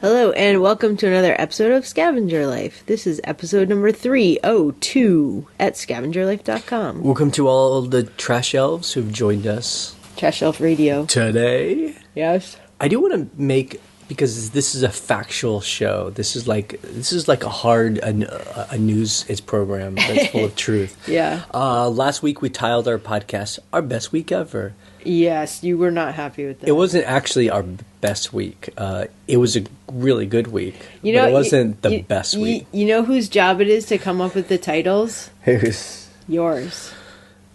Hello, and welcome to another episode of Scavenger Life. This is episode number 302 at scavengerlife.com. Welcome to all the trash elves who've joined us. Trash Elf Radio. Today. Yes. I do want to make, because this is a factual show, this is like a hard a news program that's full of truth. Yeah. Last week we titled our podcast our best week ever. Yes, you were not happy with that. It wasn't actually our best week. It was a really good week. But it wasn't the best week. You know whose job it is to come up with the titles? Whose? Yours.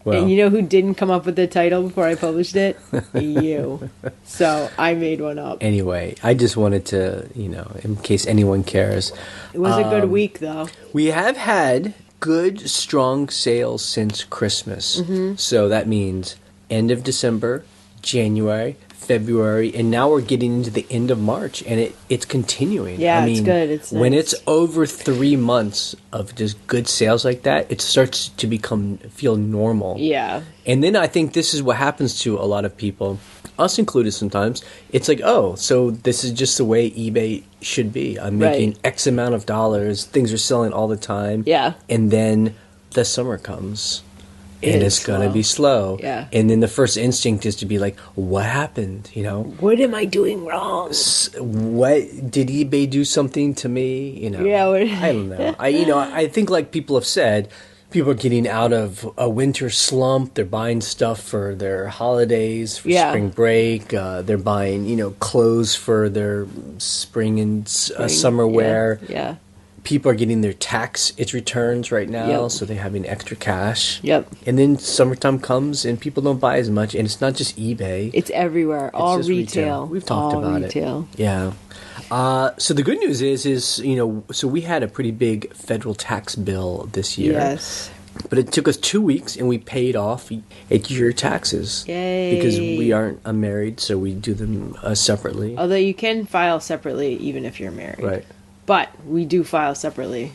Well, and you know who didn't come up with the title before I published it? You. So I made one up. Anyway, I just wanted to, in case anyone cares. It was a good week, though. We have had good, strong sales since Christmas. Mm-hmm. So that means end of December, January, February, and now we're getting into the end of March, and it's continuing. Yeah, it's good. It's nice. When it's over 3 months of just good sales like that, it starts to feel normal. Yeah. And then I think this is what happens to a lot of people, us included sometimes. It's like, oh, so this is just the way eBay should be. I'm making X amount of dollars. Things are selling all the time. Yeah. And then the summer comes. And it's going to be slow. Yeah. And then the first instinct is to be like, what happened? What am I doing wrong? What did eBay do something to me? Yeah. I don't know. I think like people have said, people are getting out of a winter slump. They're buying stuff for their holidays, for spring break. They're buying, clothes for their spring and summer wear. Yeah. People are getting their tax returns right now, so they're having extra cash. Yep. And then summertime comes and people don't buy as much, and it's not just eBay. It's everywhere. It's all retail. We've talked about retail. It. Yeah. So the good news is so we had a pretty big federal tax bill this year. Yes. But it took us 2 weeks, and we paid off 8-year taxes. Yay. Because we aren't married, so we do them separately. Although you can file separately even if you're married. Right. But we do file separately.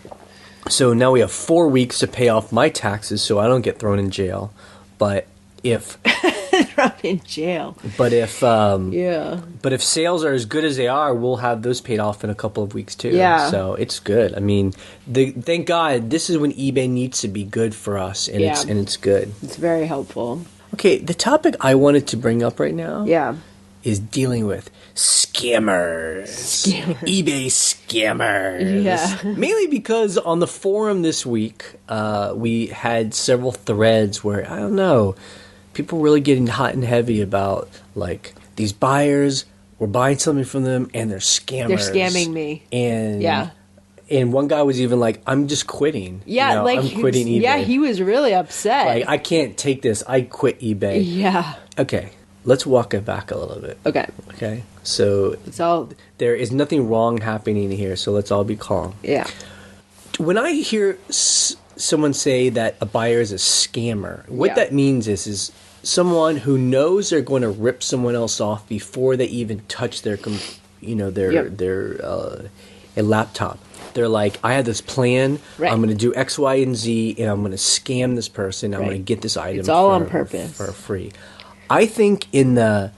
So now we have 4 weeks to pay off my taxes so I don't get thrown in jail. But if... thrown in jail. But if... yeah. But if sales are as good as they are, we'll have those paid off in a couple of weeks too. Yeah. So it's good. I mean, thank God, this is when eBay needs to be good for us, and it's good. It's very helpful. Okay, the topic I wanted to bring up right now is dealing with scammers. eBay scammers. Yeah. Mainly because on the forum this week, we had several threads where, I don't know, people really getting hot and heavy about, like, these buyers, we're buying something from them, and they're scammers. They're scamming me. And one guy was even like, I'm just quitting. Yeah, I'm quitting eBay. Yeah, he was really upset. Like, I can't take this. I quit eBay. Yeah. Okay. Let's walk it back a little bit. Okay. So there is nothing wrong happening here, so let's all be calm. Yeah. When I hear someone say that a buyer is a scammer, what that means is someone who knows they're going to rip someone else off before they even touch their laptop. They're like, I have this plan. Right. I'm going to do X, Y, and Z, and I'm going to scam this person. I'm going to get this item. It's all on purpose for free. I think so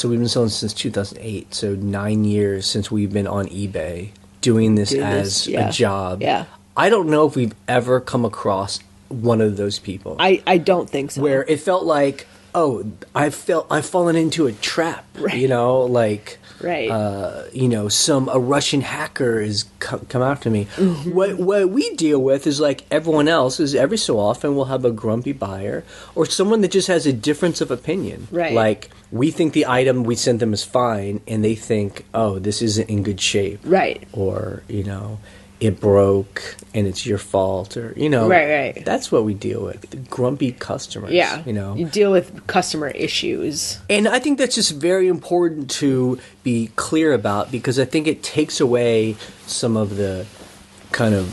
we've been selling since 2008, so 9 years since we've been on eBay doing this as a job. Yeah. I don't know if we've ever come across one of those people. I don't think so. Where it felt like, oh, I've fallen into a trap. Right. A Russian hacker is come after me. Mm-hmm. What we deal with is like everyone else is every so often we'll have a grumpy buyer or someone that just has a difference of opinion. Right. Like we think the item we sent them is fine and they think, oh, this isn't in good shape. Right. Or, it broke and it's your fault or, Right. That's what we deal with. The grumpy customers. Yeah. You deal with customer issues. And I think that's just very important to be clear about because I think it takes away some of the kind of,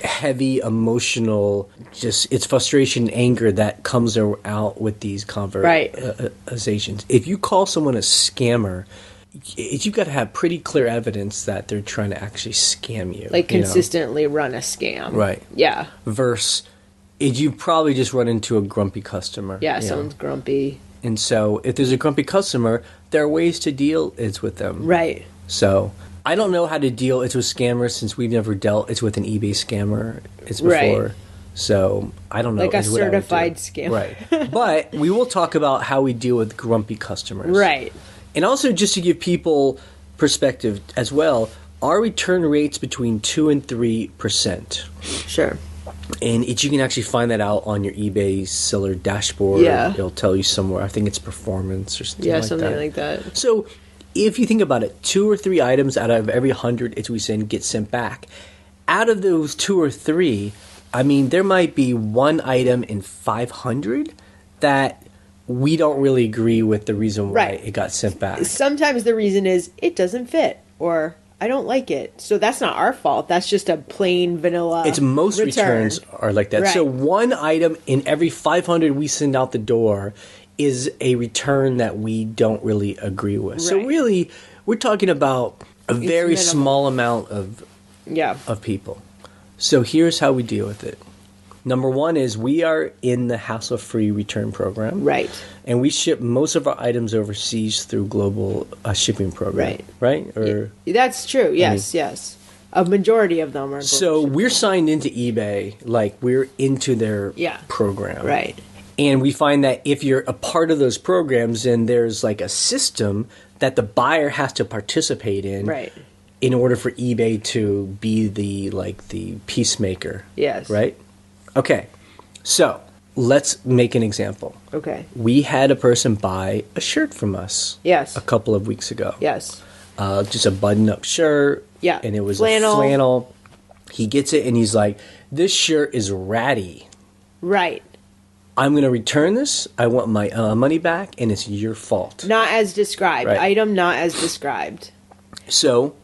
heavy emotional, just it's frustration and anger that comes out with these conversations. If you call someone a scammer, you've got to have pretty clear evidence that they're trying to actually scam you. Like consistently run a scam. Right. Yeah. Versus, you probably just run into a grumpy customer. Yeah, someone's grumpy. And so if there's a grumpy customer, there are ways to deal with them. Right. So I don't know how to deal. It's with scammers since we've never dealt. It's with an eBay scammer. It's before. Right. So I don't know. Like a is what I would do. certified scammer. Right. But we will talk about how we deal with grumpy customers. Right. And also just to give people perspective as well, our return rate's between 2 and 3%. Sure. And you can actually find that out on your eBay seller dashboard. Yeah. It'll tell you somewhere. I think it's performance or something like that. Yeah, something like that. So if you think about it, 2 or 3 items out of every 100 we send get sent back. Out of those 2 or 3, I mean, there might be 1 item in 500 that we don't really agree with the reason why it got sent back. Sometimes the reason is it doesn't fit or I don't like it. So that's not our fault. That's just a plain vanilla It's most return. returns are like that. Right. So 1 item in every 500 we send out the door is a return that we don't really agree with. So Right. really, we're talking about a very minimal. small amount of people. So here's how we deal with it. Number 1 is we are in the hassle-free return program. Right. And we ship most of our items overseas through global shipping program. Right. Right? Or That's true. Yes, yes. A majority of them are. so we're signed into eBay, like we're into their program. Right. And we find that if you're a part of those programs, then there's like a system that the buyer has to participate in. Right. In order for eBay to be the peacemaker. Yes. Right? Okay. So, let's make an example. Okay. We had a person buy a shirt from us. Yes. A couple of weeks ago. Yes. Just a button-up shirt. Yeah. And it was Flannel. a flannel. He gets it and he's like, this shirt is ratty. Right. I'm going to return this. I want my money back, and it's your fault. Not as described. Right. Item not as described. So,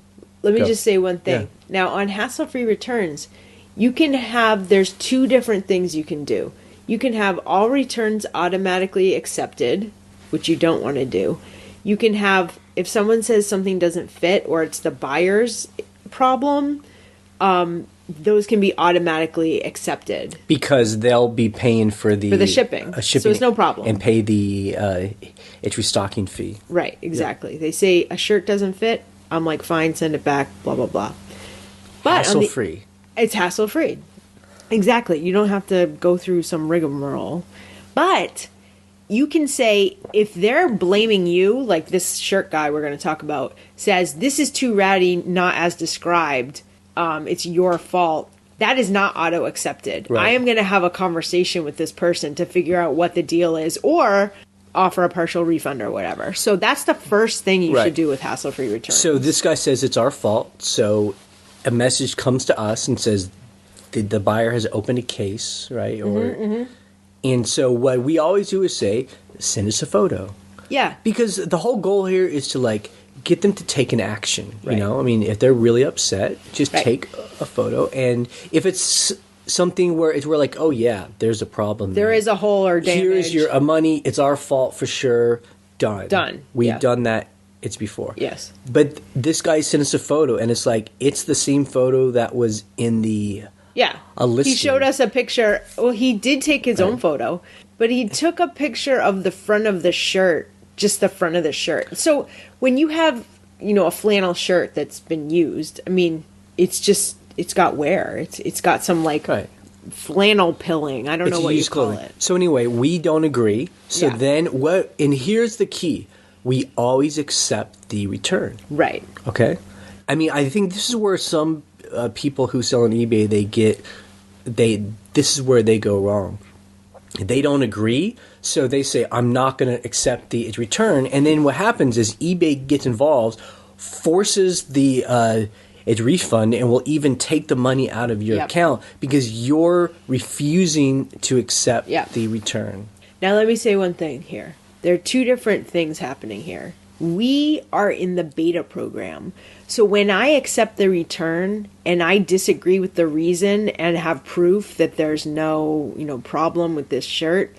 let me just say one thing. Yeah. Now, on hassle-free returns, you can have, there's 2 different things you can do. You can have all returns automatically accepted, which you don't want to do. You can have, if someone says something doesn't fit or it's the buyer's problem, those can be automatically accepted. Because they'll be paying for the shipping. So it's no problem. And pay the its restocking fee. Right, exactly. They say a shirt doesn't fit, I'm like, fine, send it back, blah, blah, blah. But Hassle-free. It's hassle-free. Exactly. You don't have to go through some rigmarole. But you can say, if they're blaming you, like this shirt guy we're going to talk about, says, this is too ratty, not as described, it's your fault, that is not auto-accepted. Right. I am going to have a conversation with this person to figure out what the deal is, or offer a partial refund or whatever. So that's the first thing you should do with hassle-free returns. So this guy says it's our fault. So a message comes to us and says the buyer has opened a case, right? Or and so what we always do is say, send us a photo. Yeah. Because the whole goal here is to like get them to take an action. Right. You know, I mean, if they're really upset, just Right. take a photo. And if it's something where we're like, oh yeah, there's a problem. There is a hole or damage. Here's your money. It's our fault for sure. Done. We've Yeah. done that. It's before. Yes. But this guy sent us a photo, and it's like it's the same photo that was in the Yeah. a listing. He showed us a picture. Well, he did take his own photo, but he took a picture of the front of the shirt, just the front of the shirt. So when you have, a flannel shirt that's been used, I mean, it's got wear. It's got some like flannel pilling. I don't know what you call it. So anyway, we don't agree. So Yeah. then what? And here's the key: we always accept the return. Right. Okay. I mean, I think this is where some people who sell on eBay this is where they go wrong. They don't agree, so they say, I'm not going to accept the return. And then what happens is eBay gets involved, forces the its refund, and will even take the money out of your account because you're refusing to accept the return. Now let me say one thing here. There are 2 different things happening here. We are in the beta program. So when I accept the return and I disagree with the reason and have proof that there's no, problem with this shirt,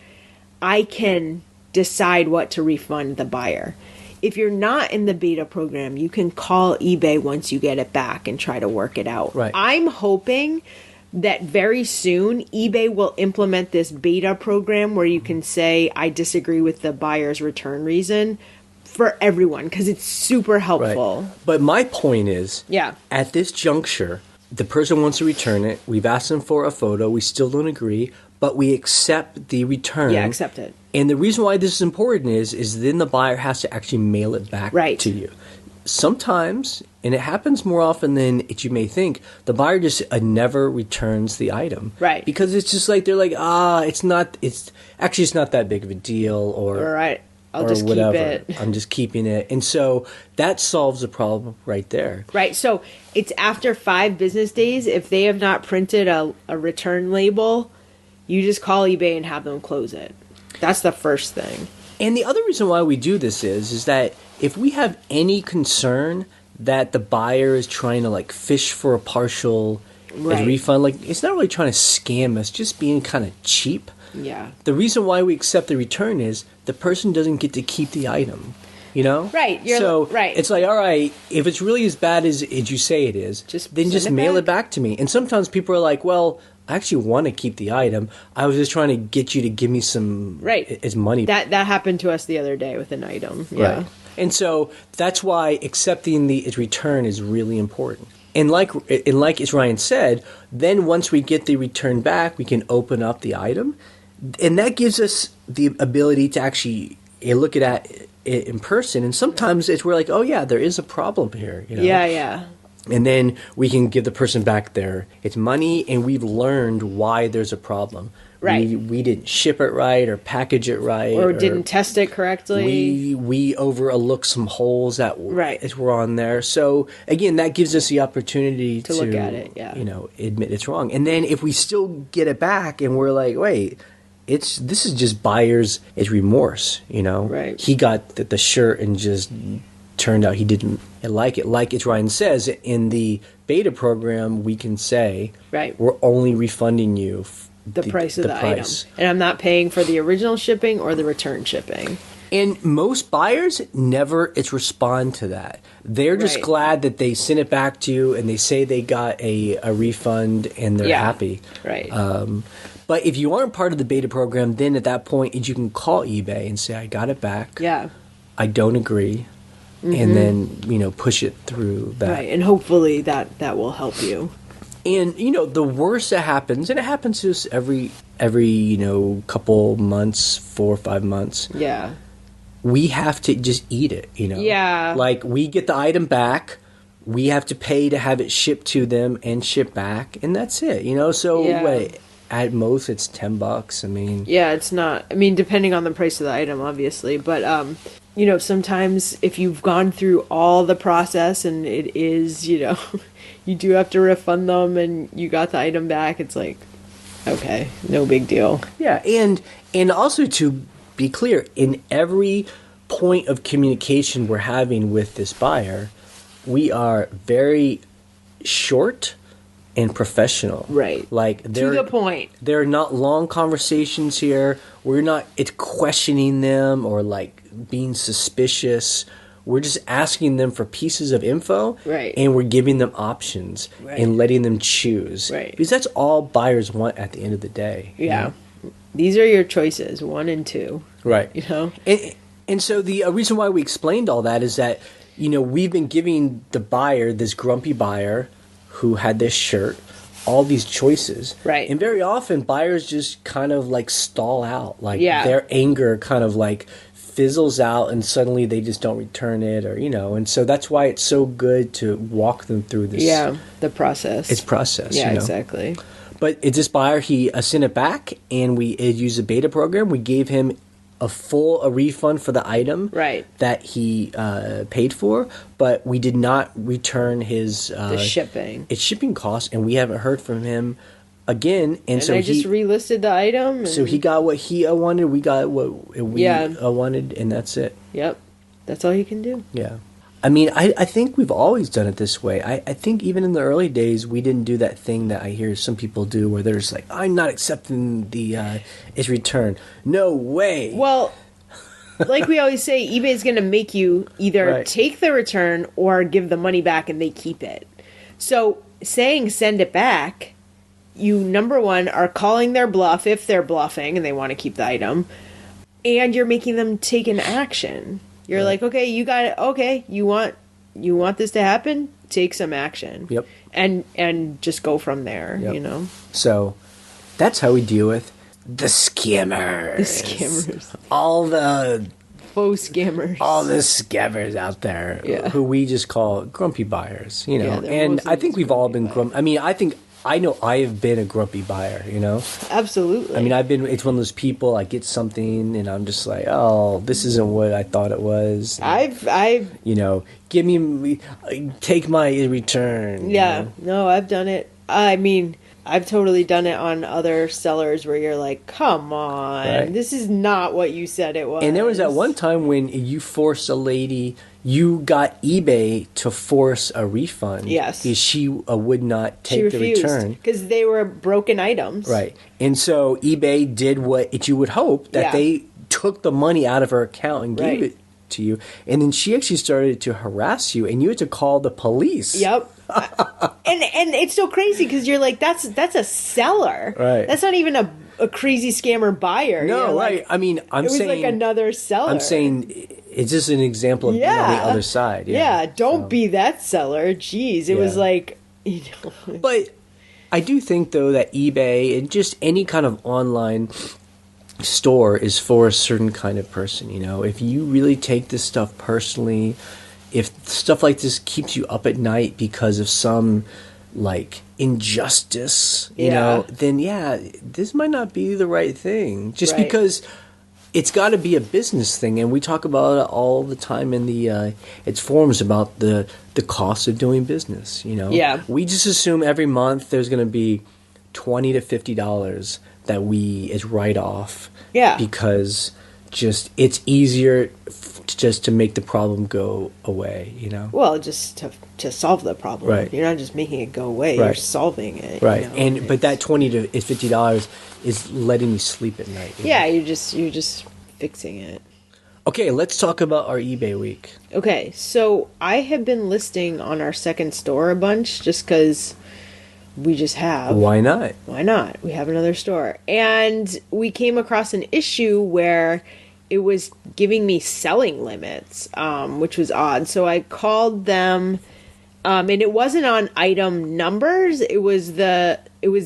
I can decide what to refund the buyer. If you're not in the beta program, you can call eBay once you get it back and try to work it out. Right. I'm hoping that very soon eBay will implement this beta program where you can say, I disagree with the buyer's return reason for everyone because it's super helpful. Right. But my point is, Yeah. at this juncture, the person wants to return it. We've asked them for a photo. We still don't agree, but we accept the return. Yeah, accept it. And the reason why this is important is then the buyer has to actually mail it back to you. Sometimes, and it happens more often than you may think, the buyer just never returns the item. Right. Because it's just like, they're like, it's not that big of a deal, or Right. I'll or just whatever. keep it. I'm just keeping it. And so that solves the problem right there. Right. So it's after 5 business days. If they have not printed a return label, you just call eBay and have them close it. That's the first thing. And the other reason why we do this is that if we have any concern that the buyer is trying to like fish for a partial refund, like it's not really trying to scam us, just being kind of cheap. Yeah. The reason why we accept the return is the person doesn't get to keep the item, you know? Right. Right. It's like, all right, if it's really as bad as you say it is, then just mail it back to me. And sometimes people are like, well, I actually want to keep the item. I was just trying to get you to give me some as money. That happened to us the other day with an item. Yeah. Right. And so that's why accepting the return is really important. And like as Ryan said, then once we get the return back, we can open up the item. And that gives us the ability to actually look at it in person. And sometimes we're like, oh, yeah, there is a problem here. You know? Yeah, yeah. And then we can give the person back it's money, and we've learned why there's a problem. Right. We didn't ship it right or package it right. Or didn't test it correctly. We overlooked some holes that were on there. So, again, that gives us the opportunity to look at it, admit it's wrong. And then if we still get it back and we're like, wait, this is just buyer's remorse, you know? Right. He got the shirt and just turned out he didn't like it. Like as Ryan says, in the beta program, we can say, we're only refunding you the price of the item. And I'm not paying for the original shipping or the return shipping. And most buyers never respond to that. They're just glad that they sent it back to you and they say they got a refund and they're happy. Right. But if you aren't part of the beta program, then at that point you can call eBay and say, I got it back. Yeah. I don't agree. Mm-hmm. And then, push it through that. Right. And hopefully that will help you. And, the worst that happens, and it happens to us every couple months, 4 or 5 months. Yeah. We have to just eat it, Yeah. Like, we get the item back, we have to pay to have it shipped to them and shipped back, and that's it, So, at most, it's $10. I mean... Yeah, it's not... I mean, depending on the price of the item, obviously. But, sometimes if you've gone through all the process and it is, you do have to refund them and you got the item back, it's like, okay, no big deal. Yeah, and also to be clear, in every point of communication we're having with this buyer, we are very short and professional. Right. Like, to the point. They're not long conversations here. It's questioning them or like being suspicious. We're just asking them for pieces of info. Right. And we're giving them options and letting them choose. Right. Because that's all buyers want at the end of the day. Yeah. These are your choices, 1 and 2. Right. And so the reason why we explained all that is that, we've been giving the buyer, this grumpy buyer who had this shirt, all these choices. Right. And very often buyers just kind of like stall out. Like their anger kind of like fizzles out and suddenly they just don't return it or, and so that's why it's so good to walk them through this. Yeah, the process. It's process. Yeah, exactly. But it's this buyer, he sent it back and we used a beta program. We gave him a refund for the item that he paid for, but we did not return his the shipping costs, and we haven't heard from him again. And so I just relisted the item. So he got what he wanted, we got what we wanted, and that's it. Yep, that's all he can do. Yeah. I mean, I think we've always done it this way. I think even in the early days, we didn't do that thing that I hear some people do where they're just like, I'm not accepting its return. No way. Well, like we always say, eBay's going to make you either take the return or give the money back and they keep it. So saying send it back, you, number one, are calling their bluff if they're bluffing and they want to keep the item, and you're making them take an action. You're Right. like, okay, you got it. Okay, you want this to happen? Take some action. Yep. And just go from there. Yep. You know. So that's how we deal with the scammers. The scammers. All the scammers out there, Yeah. who we just call grumpy buyers, you know. Yeah, they're and mostly I think just we've all grumpy been grumpy. I mean, I know I have been a grumpy buyer, you know. Absolutely. I mean, it's one of those people, I get something and I'm just like, oh, this isn't what I thought it was. I've You know, take my return. you yeah, know? no, I've done it. I mean, I've totally done it on other sellers where you're like, come on, Right. this is not what you said it was. And there was that one time when you forced a lady, you got eBay to force a refund. Yes. Because she would not she take the refused return. because they were broken items. Right. And so eBay did what you would hope, that Yeah. they took the money out of her account and gave Right. it to you. And then she actually started to harass you, and you had to call the police. Yep. and it's so crazy because you're like, that's a seller. Right. That's not even a crazy scammer buyer. No, You're right. like, I mean, it was like another seller. I'm saying it's just an example of being on the other side. Yeah. Don't So. be that seller. Jeez. It was Yeah. like, you know. But I do think, though, that eBay and just any kind of online store is for a certain kind of person. You know, if you really take this stuff personally, if stuff like this keeps you up at night because of some like injustice, you know, then this might not be the right thing. Just Right. because it's got to be a business thing, and we talk about it all the time in the its forums about the cost of doing business. You know, we just assume every month there's going to be $20 to $50 that we is write off. Yeah. Because just it's easier just to make the problem go away, you know. Well, just to solve the problem. Right. You're not just making it go away. Right. You're solving it. Right. You know? And but that $20 to $50 is letting me sleep at night. you know? Yeah, you're just fixing it. Okay, let's talk about our eBay week. Okay, so I have been listing on our second store a bunch just because we just have. Why not? Why not? We have another store. And we came across an issue where it was giving me selling limits, which was odd. So I called them, and it wasn't on item numbers. It was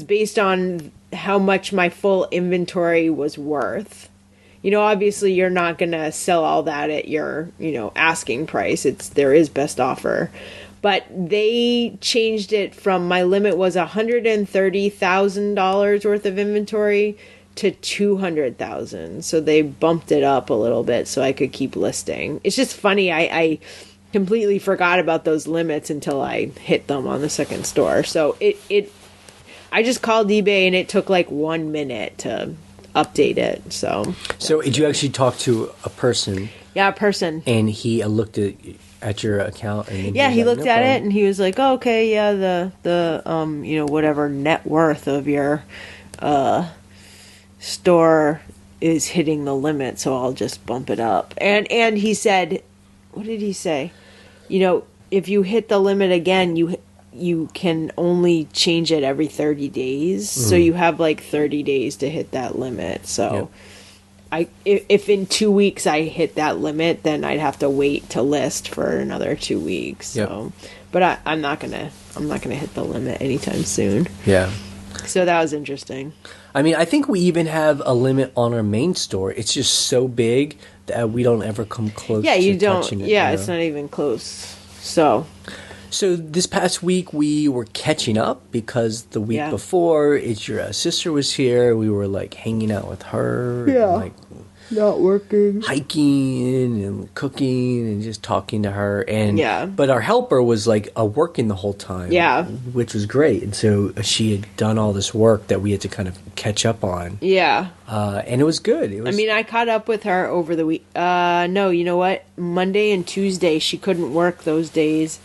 based on how much my full inventory was worth. You know, obviously you're not going to sell all that at your, asking price. There is best offer. But they changed it from my limit was $130,000 worth of inventory to $200,000. So they bumped it up a little bit so I could keep listing. It's just funny. I completely forgot about those limits until I hit them on the second store. So I just called eBay and it took like 1 minute to update it. So did you actually talk to a person? Yeah, a person. And he looked at your account, and yeah, he was like, looked "No at problem." it and he was like, "Oh, okay, yeah, the whatever net worth of your store is hitting the limit, so I'll just bump it up." And he said, what did he say? If you hit the limit again, you can only change it every 30 days. So you have like 30 days to hit that limit. So if in 2 weeks I hit that limit, then I'd have to wait to list for another 2 weeks. So, but I'm not gonna hit the limit anytime soon. Yeah. So that was interesting. I mean, I think we even have a limit on our main store. It's just so big that we don't ever come close. Yeah, you to don't. touching it, Yeah, you know? it's not even close. So this past week we were catching up because the week Yeah. before, your sister was here. We were like hanging out with her. Yeah. And, like not working. hiking and cooking and just talking to her. And Yeah. but our helper was like working the whole time. Yeah. Which was great. And so she had done all this work that we had to kind of catch up on. Yeah. And it was good. It was, I mean, I caught up with her over the week. No, you know what? Monday and Tuesday, she couldn't work those days.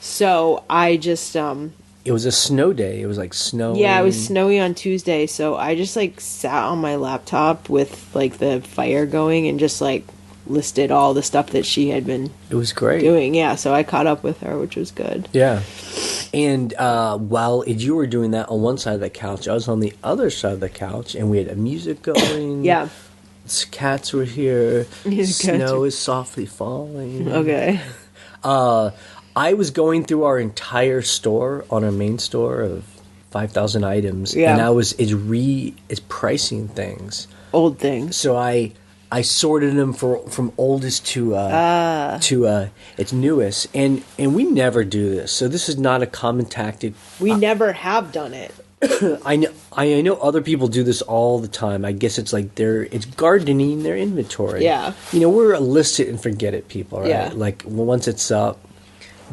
So I just, it was a snow day. It was like snowing. yeah, it was snowy on Tuesday. So I just like sat on my laptop with like the fire going and just like listed all the stuff that she had been It was great. doing. Yeah. So I caught up with her, which was good. Yeah. And while you were doing that on one side of the couch, I was on the other side of the couch, and we had music going. Yeah. cats were here. His cats Snow were- is softly falling. Okay. I was going through our entire store on our main store of 5,000 items, Yeah. and it's pricing things. Old things. So I sorted them from oldest to its newest, and we never do this. So this is not a common tactic. We never have done it. I know other people do this all the time. I guess it's like it's gardening their inventory. Yeah. We're a list it and forget it people, right? Yeah. Like once it's up.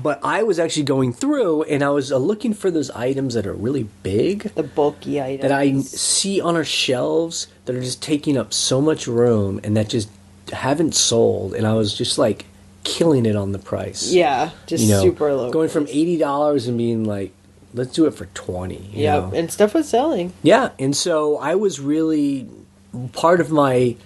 But I was actually going through and I was looking for those items that are really big. The bulky items. That I see on our shelves that are just taking up so much room and that just haven't sold. And I was just like killing it on the price. Yeah, just super low. Going from $80 and being like, let's do it for 20. Yeah, and stuff was selling. Yeah, and so I was really, part of my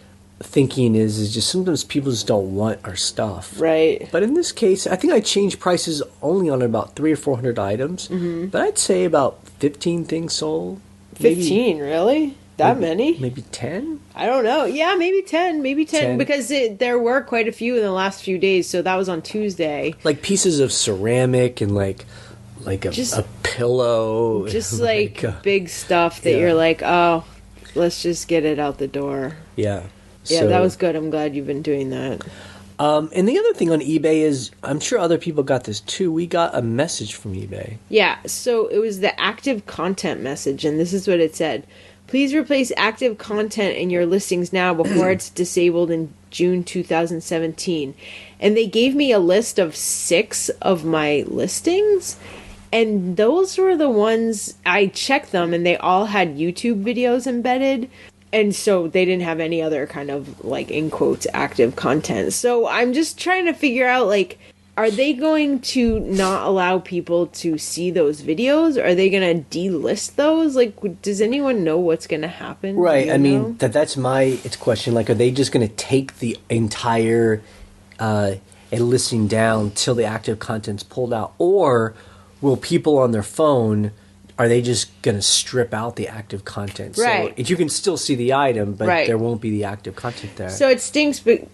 thinking is just sometimes people just don't want our stuff. Right. But in this case, I think I changed prices only on about 300 or 400 items. Mm-hmm. But I'd say about 15 things sold. 15, really? That many? Maybe 10? I don't know. Yeah, maybe 10. Maybe 10. 10. Because there were quite a few in the last few days, so that was on Tuesday. Like pieces of ceramic and like a pillow. Just like big stuff that you're like, oh, let's just get it out the door. Yeah. Yeah, So, that was good. I'm glad you've been doing that. and the other thing on eBay is, I'm sure other people got this too. We got a message from eBay. Yeah, so it was the active content message, and this is what it said. Please replace active content in your listings now before it's disabled in June 2017. And they gave me a list of 6 of my listings, and those were the ones, I checked them, and they all had YouTube videos embedded. And so they didn't have any other kind of, like, in quotes, active content. So I'm just trying to figure out, like, are they going to not allow people to see those videos? Are they going to delist those? Like, does anyone know what's going to happen? Right. Do you I know? mean, that's my question. Like, are they just going to take the entire a listing down till the active content's pulled out? Or will people on their phone, are they just going to strip out the active content? Right. So you can still see the item, but Right. there won't be the active content there. So it stinks, but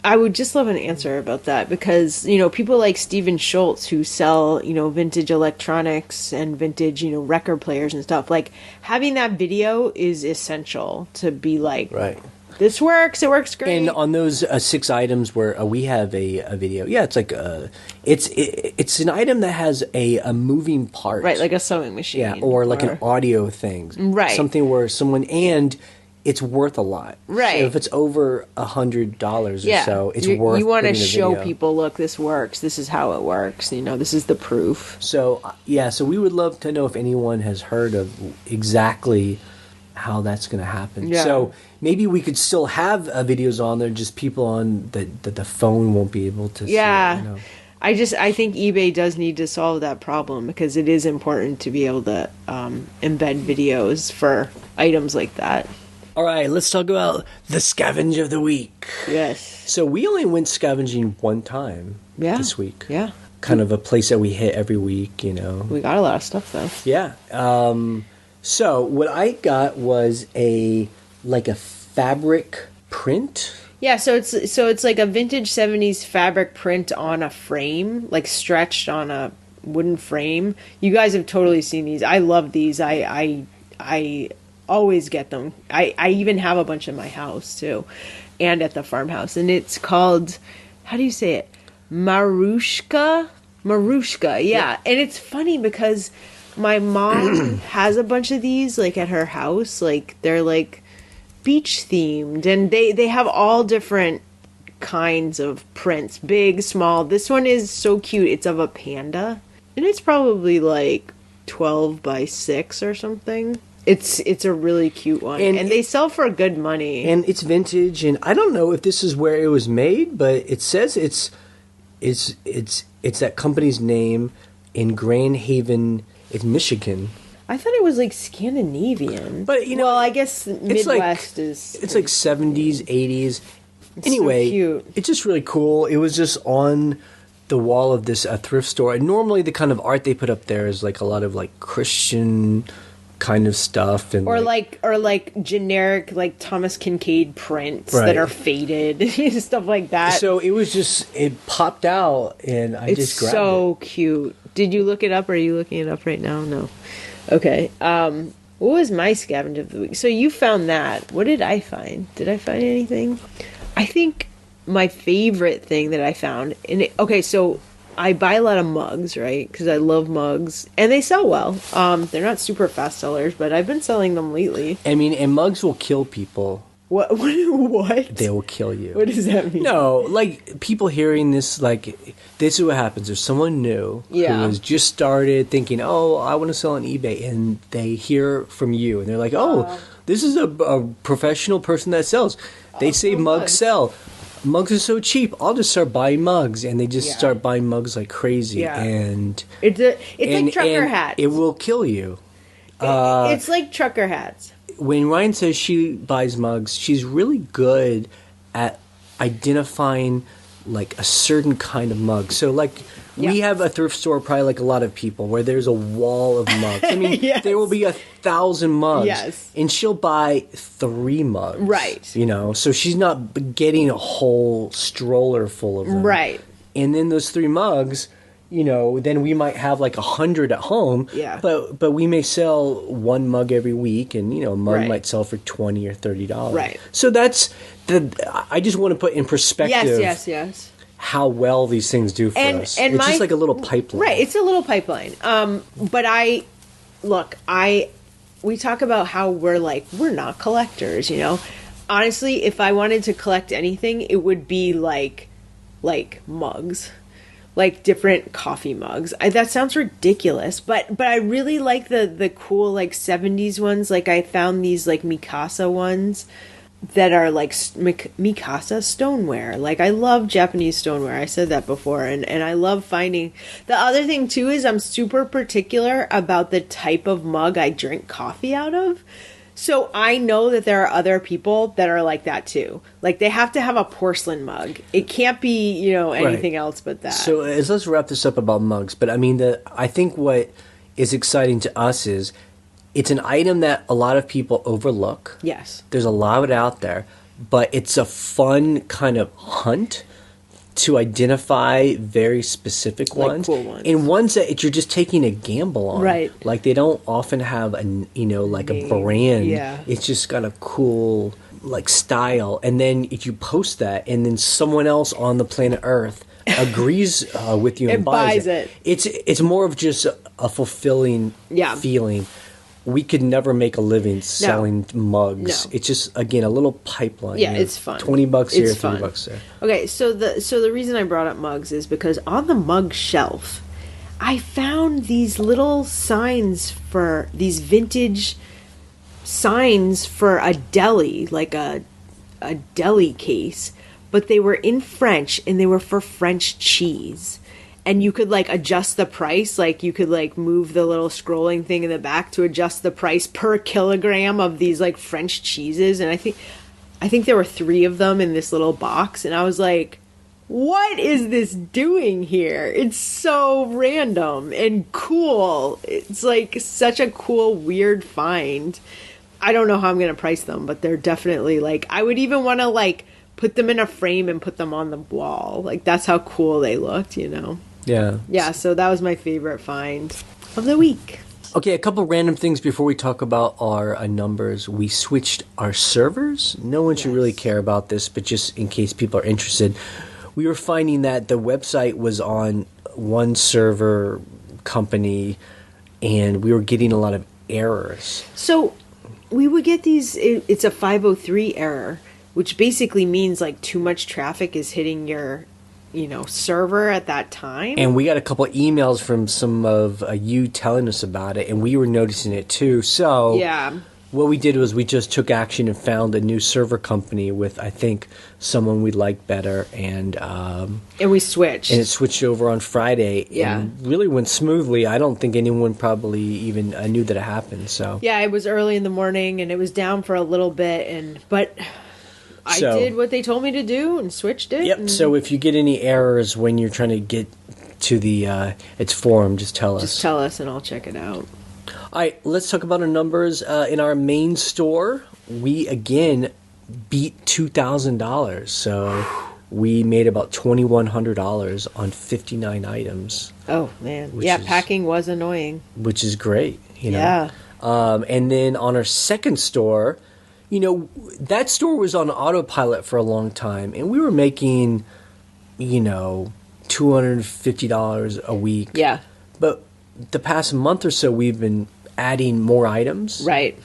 I would just love an answer about that because, people like Steven Schultz who sell, vintage electronics and vintage, record players and stuff, like having that video is essential to be like, right. This works, it works great. And on those 6 items where we have a video, yeah, it's like it's an item that has a moving part, right, like a sewing machine, yeah, or like an audio thing, right? Something where and it's worth a lot, right? So if it's over $100 or so, it's worth. You want to putting a show video. people, look, this works. This is how it works. This is the proof. So so we would love to know if anyone has heard of exactly how that's going to happen. Yeah. So maybe we could still have videos on there, just people on the phone won't be able to see it, I think eBay does need to solve that problem because it is important to be able to embed videos for items like that. All right, let's talk about the Scavenger of the week. Yes. So we only went scavenging one time this week. Yeah. Kind of a place that we hit every week, We got a lot of stuff though. Yeah. So what I got was a fabric print. Yeah, so it's like a vintage 70s fabric print on a frame, like stretched on a wooden frame. You guys have totally seen these. I love these. I always get them. I even have a bunch in my house too, and at the farmhouse. And it's called, how do you say it? Marushka, yeah. And it's funny because my mom has a bunch of these, like, at her house. Like, they're, like, beach themed. And they have all different kinds of prints. Big, small. This one is so cute. It's of a panda. And it's probably, like, 12 by 6 or something. It's a really cute one. And they sell for good money. And it's vintage. And I don't know if this is where it was made, but it says it's that company's name in Grand Haven. It's Michigan. I thought it was like Scandinavian. But well, I guess Midwest is. It's like 70s, 80s. Anyway, so cute. It's just really cool. It was just on the wall of this thrift store. And normally the kind of art they put up there is like a lot of like Christian kind of stuff, and or like generic like Thomas Kincaid prints that are faded, stuff like that. So it popped out, and I just grabbed it. It's so cute. Did you look it up? Or are you looking it up right now? No. Okay. What was my scavenger of the week? So you found that. What did I find? Did I find anything? I think my favorite thing that I found so I buy a lot of mugs, right? Because I love mugs, and they sell well. They're not super fast sellers, but I've been selling them lately. I mean, and mugs will kill people. What? What? They will kill you. What does that mean? No, like people hearing this, like this is what happens. There's someone new who has just started thinking, "Oh, I want to sell on eBay," and they hear from you, and they're like, "Oh, this is a professional person that sells." They say mugs sell. Mugs are so cheap. I'll just start buying mugs, and they just start buying mugs like crazy. And it's like trucker hats. It will kill you. It's like trucker hats. When Ryan says she buys mugs, she's really good at identifying like a certain kind of mug. So like we have a thrift store, probably like a lot of people, where there's a wall of mugs. I mean, there will be 1,000 mugs, and she'll buy 3 mugs, right? You know, so she's not getting a whole stroller full of them, right? And then those 3 mugs, you know, then we might have like 100 at home, but we may sell 1 mug every week, and you know, a mug might sell for $20 or $30, right? So that's I just want to put in perspective, yes. How well these things do for us. And it's just like a little pipeline. Right, it's a little pipeline. But we talk about how we're not collectors, you know. Honestly, if I wanted to collect anything, it would be like mugs. Like different coffee mugs. That sounds ridiculous, but I really like the cool like 70s ones. Like I found these like Mikasa ones that are like Mikasa stoneware. Like I love Japanese stoneware. I said that before, and I love finding. The other thing too is I'm super particular about the type of mug I drink coffee out of. So I know that there are other people that are like that too. Like they have to have a porcelain mug. It can't be, you know, anything else but that. So let's wrap this up about mugs. But I mean, I think what is exciting to us is it's an item that a lot of people overlook. Yes. There's a lot of it out there, but it's a fun kind of hunt to identify very specific ones. Cool ones. And ones that you're just taking a gamble on. Right. Like they don't often have a brand. Yeah. It's just got a cool like style. And then if you post that and then someone else on the planet Earth agrees with you and buys it. It's more of just a fulfilling feeling. We could never make a living selling mugs. No. It's just, again, a little pipeline. Yeah, it's fun. $20 here, $30 there. Okay, so the reason I brought up mugs is because on the mug shelf, I found these little signs for these vintage signs for a deli, like a deli case, but they were in French and they were for French cheese. And you could like adjust the price, like you could like move the little scrolling thing in the back to adjust the price per kilogram of these like French cheeses. And I think there were 3 of them in this little box. And I was like, what is this doing here? It's so random and cool. It's like such a cool, weird find. I don't know how I'm going to price them, but they're definitely like, I would even want to like put them in a frame and put them on the wall. Like that's how cool they looked, you know? Yeah. Yeah, so that was my favorite find of the week. Okay, a couple random things before we talk about our numbers. We switched our servers. No one should really care about this, but just in case people are interested, we were finding that the website was on one server company, and we were getting a lot of errors. So we would get these, it's a 503 error, which basically means like too much traffic is hitting your server at that time. And we got a couple emails from some of you telling us about it, and we were noticing it too. So what we did was we just took action and found a new server company with, I think, someone we liked better, and we switched. And it switched over on Friday. Yeah, and really went smoothly. I don't think anyone probably even knew that it happened. So yeah, it was early in the morning, and it was down for a little bit, but I did what they told me to do and switched it. Yep. So if you get any errors when you're trying to get to the its forum, just tell us. Just tell us and I'll check it out. All right, let's talk about our numbers. In our main store, we again beat $2,000. So we made about $2,100 on 59 items. Oh, man. Yeah, packing was annoying. Which is great, you know. Yeah. And then on our second store, you know, that store was on autopilot for a long time. And we were making, you know, $250 a week. Yeah. But the past month or so, we've been adding more items. Right.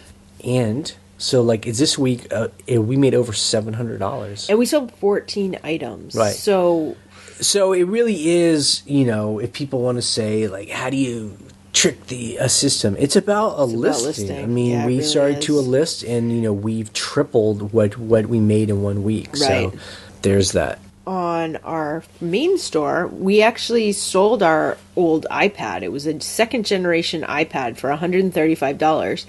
And so, like, this week, we made over $700. And we sold 14 items. Right. So it really is, you know, if people want to say, like, how do you trick the system? It's about a listing. I mean, yeah, we really started is. to a list, and, you know, we've tripled what we made in 1 week. Right. So there's that. On our main store, we actually sold our old iPad. It was a second generation iPad for $135.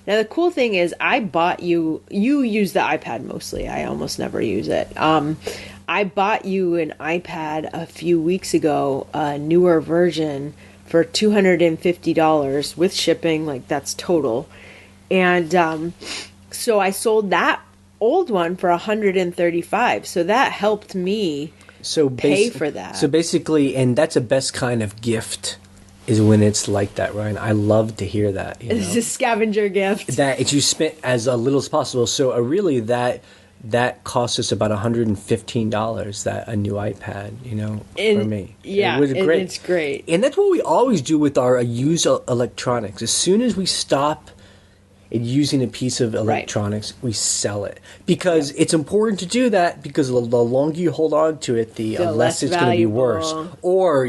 Now, the cool thing is I bought you use the iPad mostly. I almost never use it. I bought you an iPad a few weeks ago, a newer version for $250 with shipping, like that's total. And so I sold that old one for $135, so that helped me pay for that. So basically, and that's the best kind of gift is when it's like that, Ryan. I love to hear that. You know? It's a scavenger gift That you spent as a little as possible. So really that cost us about $115, that a new iPad, you know, for me. Yeah, it was great. It's great. And that's what we always do with our used electronics. As soon as we stop using a piece of electronics, we sell it. Because it's important to do that, because the longer you hold on to it, the less it's going to be worse. Or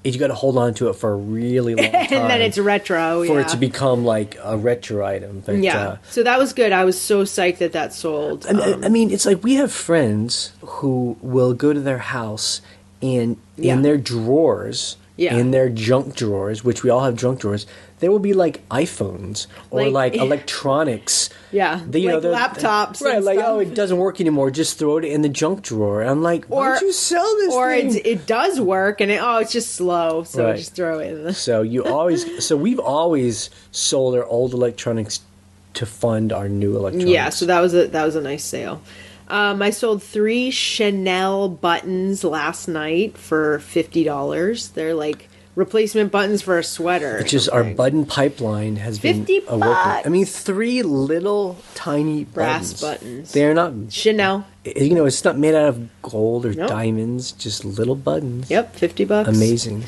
you got to hold on to it for a really long time. And then it's retro, for it to become like a retro item. But, so that was good. I was so psyched that sold. I mean, it's like we have friends who will go to their house and in their drawers, in their junk drawers, which we all have junk drawers, there will be like iPhones or like electronics. Yeah, like laptops. Right, like, oh, it doesn't work anymore. Just throw it in the junk drawer. I'm like, why don't you sell this thing? Or it does work, and it's just slow, so just throw it in. So we've always sold our old electronics to fund our new electronics. Yeah, so that was a nice sale. I sold 3 Chanel buttons last night for $50. They're like replacement buttons for a sweater. It's just our button pipeline has been $50. I mean, 3 little tiny brass buttons. They're not Chanel. You know, it's not made out of gold or diamonds, just little buttons. Yep, $50. Amazing.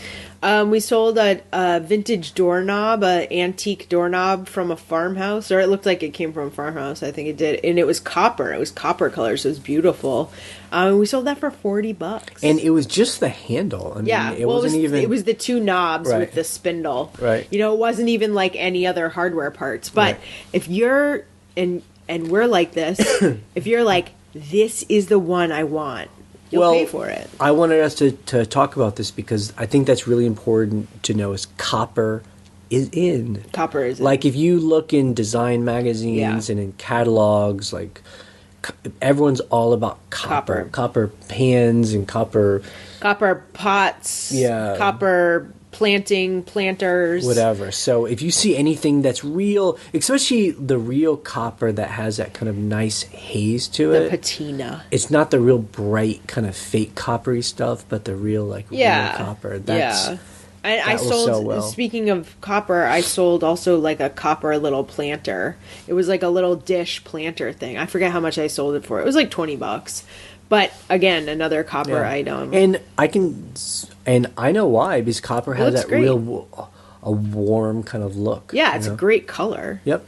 We sold a vintage doorknob, an antique doorknob from a farmhouse, or it looked like it came from a farmhouse. I think it did, and it was copper. It was copper color, so it was beautiful. We sold that for $40, and it was just the handle. I mean, it wasn't even. It was the 2 knobs with the spindle. Right. You know, it wasn't even like any other hardware parts. But if you're and we're like this, if you're like, this is the one I want, you'll pay for it. I wanted us to talk about this because I think that's really important to know is copper is in. Copper is in. Like if you look in design magazines and in catalogs, like everyone's all about copper. Copper pans and copper pots. Yeah. Copper planters. Whatever. So if you see anything that's real, especially the real copper that has that kind of nice haze to it. The patina. It's not the real bright kind of fake coppery stuff, but the real real copper. I sold so well. Speaking of copper, I sold also like a copper little planter. It was like a little dish planter thing. I forget how much I sold it for. It was like $20. But again, another copper item. And I know why, because copper has that real a warm kind of look. Yeah, it's a great color. Yep.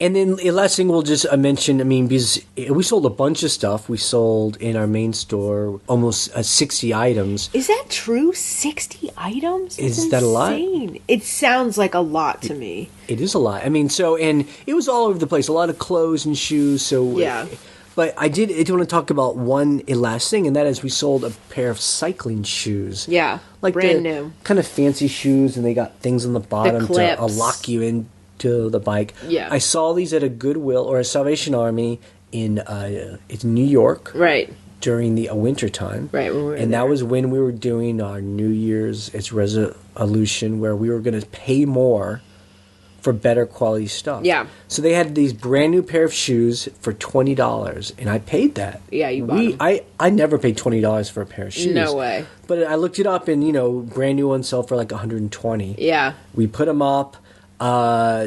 And then the last thing we'll just mention, I mean, because we sold a bunch of stuff. We sold in our main store almost 60 items. Is that true? 60 items? Is that a lot? It sounds like a lot to me. It is a lot. I mean, and it was all over the place. A lot of clothes and shoes. So but I did want to talk about one last thing, and that is we sold a pair of cycling shoes. Yeah, like brand new. Kind of fancy shoes, and they got things on the bottom to lock you into the bike. Yeah. I saw these at a Goodwill or a Salvation Army in New York. Right. During the winter time. Right. When we were and that was when we were doing our New Year's resolution where we were going to pay more for better quality stuff. Yeah. So they had these brand new pair of shoes for $20, and I paid that. Yeah, you bought them. I never paid $20 for a pair of shoes. No way. But I looked it up, and brand new ones sell for like $120. Yeah. We put them up.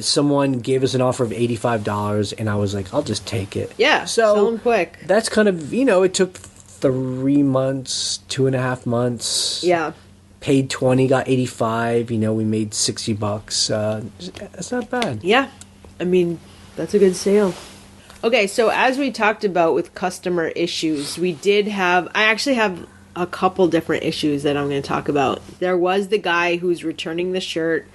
Someone gave us an offer of $85, and I was like, I'll just take it. Yeah. So sell them quick. that's kind of it took 3 months, 2.5 months. Yeah. Paid 20, got 85. We made $60. That's not bad. Yeah. I mean, that's a good sale. Okay, so as we talked about with customer issues, I actually have a couple different issues that I'm going to talk about. There was the guy who's returning the shirt,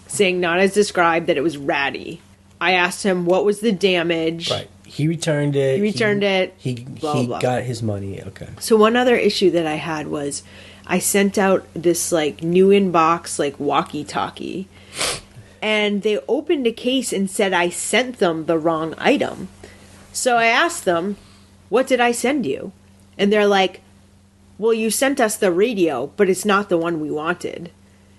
saying not as described, that it was ratty. I asked him what was the damage. Right. He returned it. He blah, blah. got his money. Okay. So one other issue that I had was I sent out this like new inbox like walkie-talkie, and they opened a case and said I sent them the wrong item. So I asked them, what did I send you? And they're like, well, you sent us the radio, but it's not the one we wanted.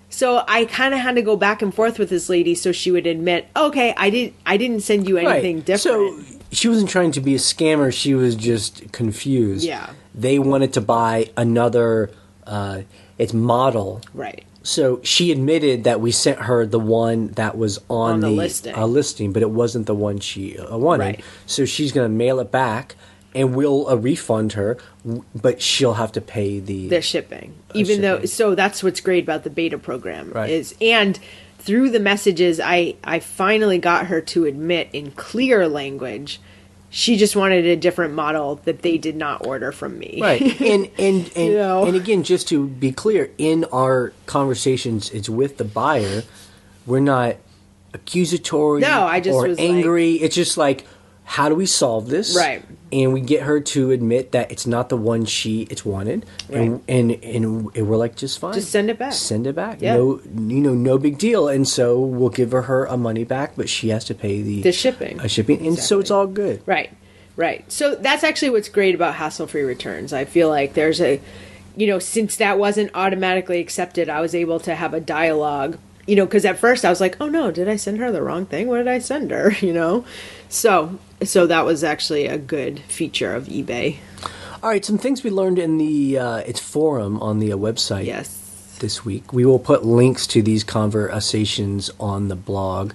So I kind of had to go back and forth with this lady so she would admit, okay, I didn't send you anything different. So she wasn't trying to be a scammer. She was just confused. Yeah. They wanted to buy another its model. Right. So she admitted that we sent her the one that was on the listing, but it wasn't the one she wanted. Right. So she's going to mail it back, and we'll refund her, but she'll have to pay the shipping. So that's what's great about the beta program right. And through the messages, I finally got her to admit in clear language she just wanted a different model that they did not order from me. Right. And again, just to be clear, in our conversations, it's with the buyer. We're not accusatory or angry. It's just like, how do we solve this? Right. And we get her to admit that it's not the one it's wanted. Right. And we're like, just fine. Just send it back. Send it back. Yeah. No big deal. And so we'll give her a money back, but she has to pay the shipping. Shipping. And so it's all good. Right. Right. So that's actually what's great about hassle-free returns. I feel like there's since that wasn't automatically accepted, I was able to have a dialogue, because at first I was like, oh no, did I send her the wrong thing? What did I send her? So that was actually a good feature of eBay. All right, some things we learned in the its forum on the website this week. We will put links to these conversations on the blog.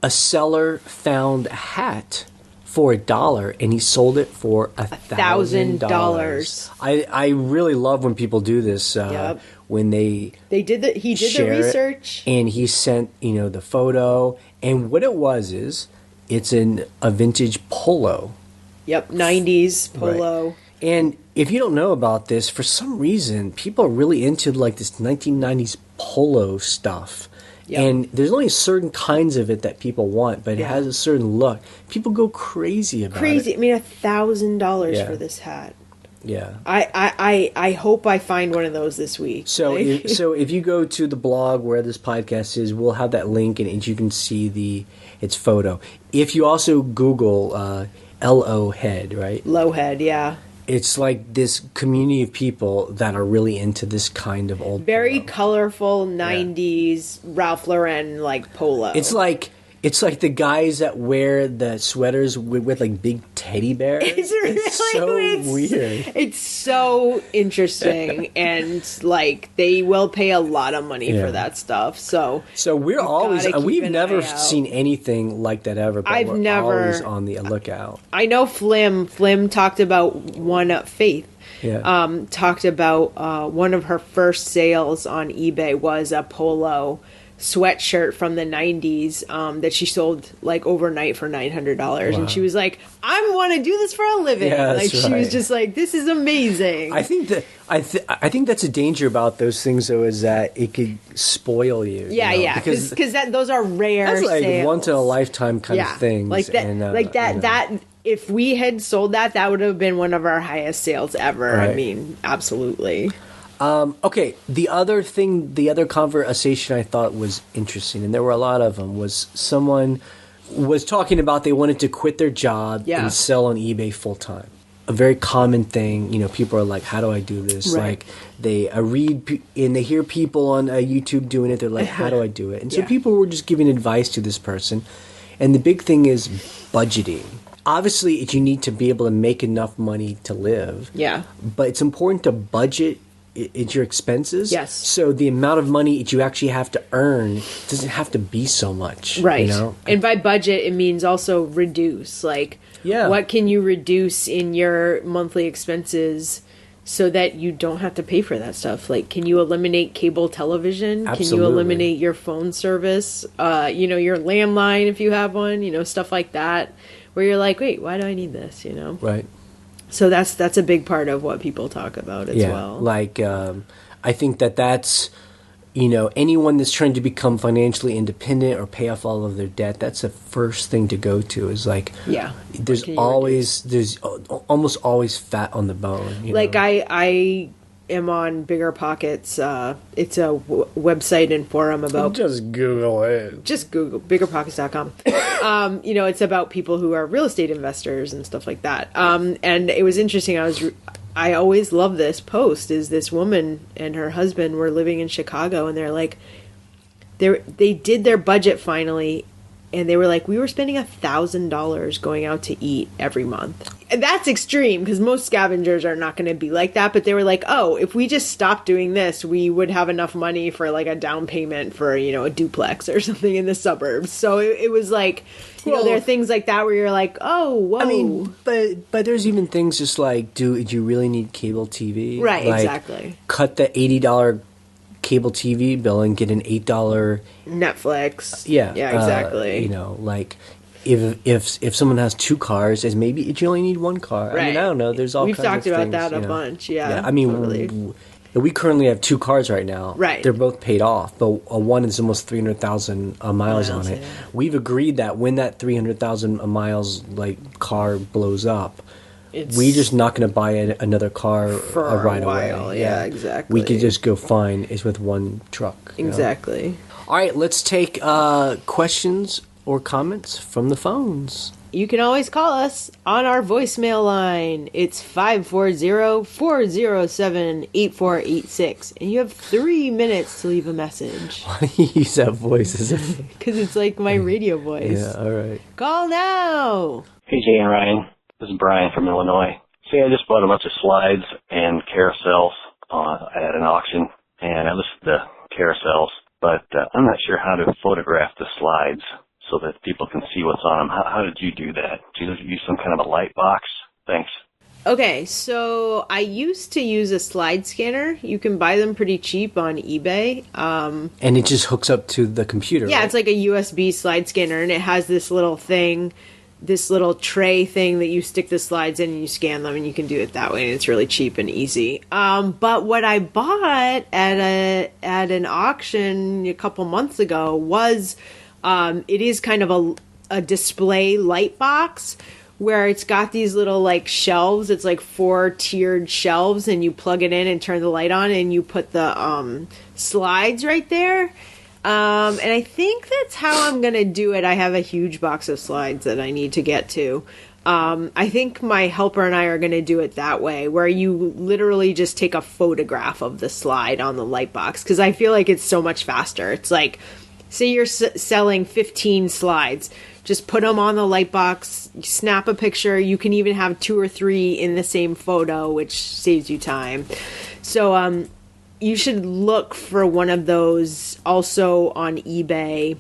A seller found a hat for $1 and he sold it for $1,000. I really love when people do this. Yep. When he did the research and he sent the photo, and what it was is it's a vintage polo. Yep, 90s polo. Right. And if you don't know about this, for some reason people are really into like this 1990s polo stuff. Yep. And there's only certain kinds of it that people want, but it has a certain look. People go crazy about it. I mean, $1,000 for this hat. Yeah. I hope I find one of those this week. So if you go to the blog where this podcast is, we'll have that link and you can see its photo. If you also Google LO head, right? Low head, yeah. It's like this community of people that are really into this kind of old very polo. Colorful 90s Ralph Lauren like polo. It's like the guys that wear the sweaters with like big teddy bears. It's so weird. It's so interesting, and like they will pay a lot of money for that stuff. So we've never seen anything like that ever. But I've never always on the lookout. I know Flim talked about one Faith. Yeah. Talked about one of her first sales on eBay was a polo sweatshirt from the 90s that she sold like overnight for $900. Wow. And she was like, I want to do this for a living. Yeah, like she was just like, this is amazing. I think that that's a danger about those things though, is that it could spoil you. Yeah, because those are rare. That's like sales. Once in a lifetime kind of things. Like that. That if we had sold that would have been one of our highest sales ever. Right. I mean, absolutely. Okay, the other conversation I thought was interesting, and there were a lot of them, was someone was talking about they wanted to quit their job and sell on eBay full time. a very common thing. You know, people are like, "How do I do this?" Right. Like they read and they hear people on YouTube doing it. They're like, "How do I do it?" And so Yeah. people were just giving advice to this person. And the big thing is budgeting. Obviously, you need to be able to make enough money to live. Yeah. But it's important to budget your expenses. Yes. So the amount of money that you actually have to earn doesn't have to be so much. Right. You know? And by budget, it means also reduce. Like, Yeah. what can you reduce in your monthly expenses so that you don't have to pay for that stuff? Like, can you eliminate cable television? Can you Absolutely. eliminate your phone service? Your landline if you have one, stuff like that, where you're like, wait, why do I need this, Right. So that's a big part of what people talk about as well. Like, I think that's, anyone that's trying to become financially independent or pay off all of their debt, that's the first thing to go to is like, Yeah. there's almost always fat on the bone. Like I am on Bigger Pockets. It's a website and forum about. Just Google it. Just Google biggerpockets.com. It's about people who are real estate investors and stuff like that. And it was interesting. I always love this post. Is this woman and her husband were living in Chicago, and they're like, they did their budget finally, and they were like, we were spending $1,000 going out to eat every month. And that's extreme because most scavengers are not going to be like that. But they were like, oh, if we just stopped doing this, we would have enough money for like a down payment for, a duplex or something in the suburbs. So it was like, there are things like that where you're like, oh, whoa. I mean, but there's even things just like, do you really need cable TV? Right, like, exactly. Cut the $80 cable TV bill and get an $8 Netflix. Yeah, exactly. Like if someone has two cars, as maybe you only need one car. Right. I mean, I don't know. There's all We've kinds of talked about things, that a bunch. Yeah. I mean, totally. we currently have two cars right now. Right. They're both paid off, but one is almost 300,000 miles on it. Yeah. We've agreed that when that 300,000 miles car blows up, we're just not going to buy another car for right a while. away. Yeah, exactly. We could just go fine is with one truck. Exactly. All right, let's take questions or comments from the phones. You can always call us on our voicemail line. It's 540-407-8486. And you have 3 minutes to leave a message. Why do you use that voice? Because it's like my radio voice. Yeah, all right. Call now! Hey, Jay and Ryan. This is Brian from Illinois. See, I just bought a bunch of slides and carousels at an auction, and I listed the carousels, but I'm not sure how to photograph the slides so that people can see what's on them. How did you do that? Did you use some kind of a light box? Thanks. Okay, so I used to use a slide scanner. You can buy them pretty cheap on eBay. And it just hooks up to the computer, Yeah, right? it's like a USB slide scanner, and it has this little thing, this little tray thing that you stick the slides in and you scan them, and you can do it that way, and it's really cheap and easy. But what I bought at an auction a couple months ago was it is kind of a display light box where it's got these little like shelves. It's like 4 tiered shelves, and you plug it in and turn the light on, and you put the slides right there. And I think that's how I'm going to do it. I have a huge box of slides that I need to get to. I think my helper and I are going to do it that way, where you literally just take a photograph of the slide on the light box, because I feel like it's so much faster. It's like, say you're selling 15 slides, just put them on the light box, snap a picture. You can even have 2 or 3 in the same photo, which saves you time. So, you should look for one of those also on eBay.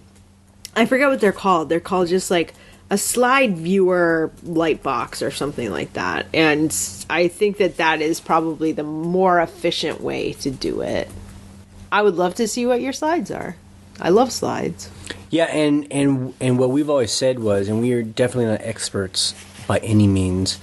I forget what they're called. They're called just like a slide viewer light box or something like that. And I think that is probably the more efficient way to do it. I would love to see what your slides are. I love slides. Yeah, and what we've always said was, and we are definitely not experts by any means,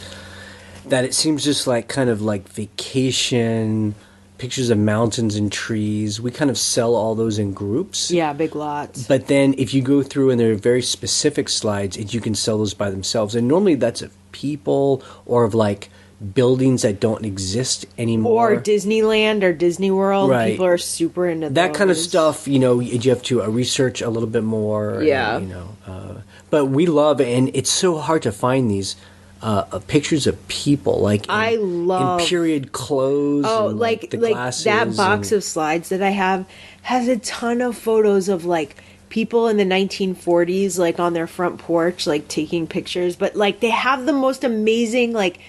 that it seems just like kind of like vacation pictures of mountains and trees. We kind of sell all those in groups. Yeah, big lots. But then if you go through and there are very specific slides, you can sell those by themselves. And normally that's of people or of like buildings that don't exist anymore. Or Disneyland or Disney World. Right. People are super into that kind of those. stuff. You have to research a little bit more. Yeah. But we love, and it's so hard to find these pictures of people, like I love in period clothes. And, like the like glasses that box of slides that I have has a ton of photos of like people in the 1940s, like on their front porch, like taking pictures. But like they have the most amazing like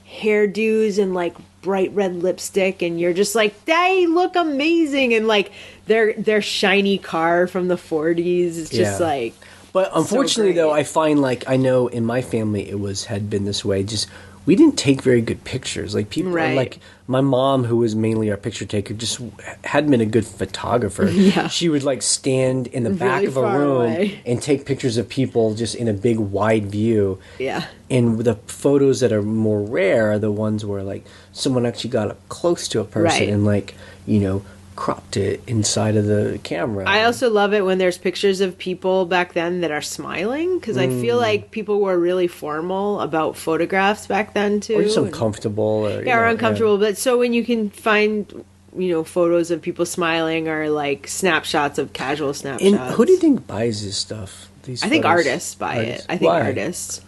hairdos and like bright red lipstick, and you're just like, they look amazing. And like their shiny car from the 40s is just like. But unfortunately, though, I find like I know in my family had been this way. Just we didn't take very good pictures. Like people, like my mom, who was mainly our picture taker, just hadn't been a good photographer. Yeah. She would like stand in the back of a room and take pictures of people just in a big wide view. Yeah. And the photos that are more rare are the ones where like someone actually got up close to a person and like cropped it inside of the camera. I also love it when there's pictures of people back then that are smiling, because I feel like people were really formal about photographs back then too. Or just uncomfortable. Or uncomfortable. But so when you can find, photos of people smiling or like snapshots of casual snapshots. And who do you think buys this stuff? I think artists buy it. I think artists.